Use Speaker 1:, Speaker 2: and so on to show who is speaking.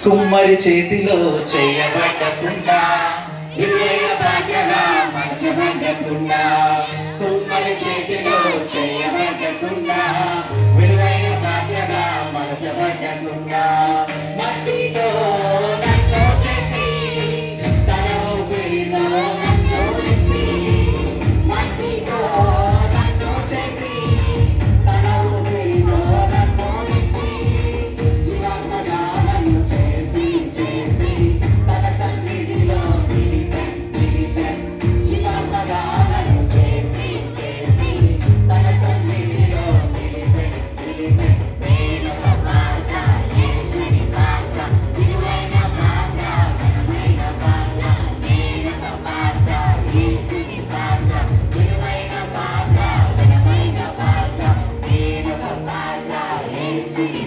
Speaker 1: కుమ్మరి చేతిలో చేయబడ్డకుండా విలువైన భాగ్యగా మనసబడ్డకుండా కుమ్మరి చేతిలో చేయబడ్డకుండా విలువైన భాగ్యగా మనసబడ్డకుండా మట్టితో నన్ను చేసి తన ఊపిరితో నన్ను నింపి మట్టితో నన్ను చేసి తన ఊపిరితో నన్ను నింపి జీవాత్మగా నన్ను చేసి చేసి తన సన్నిధిలో నిలిపెన్ జీవాత్మగా నన్ను చేసి చేసి తన సన్నిధిలో నిలిపెన్ నేను ఒక పాత్ర యేసుని పాత్ర విలువైన పాత్ర ఘనమైన పాత్ర నేను ఒక పాత్ర యేసుని పాత్ర విలువైన పాత్ర ఘనమైన పాత్ర నేను ఒక పాత్ర యేసుని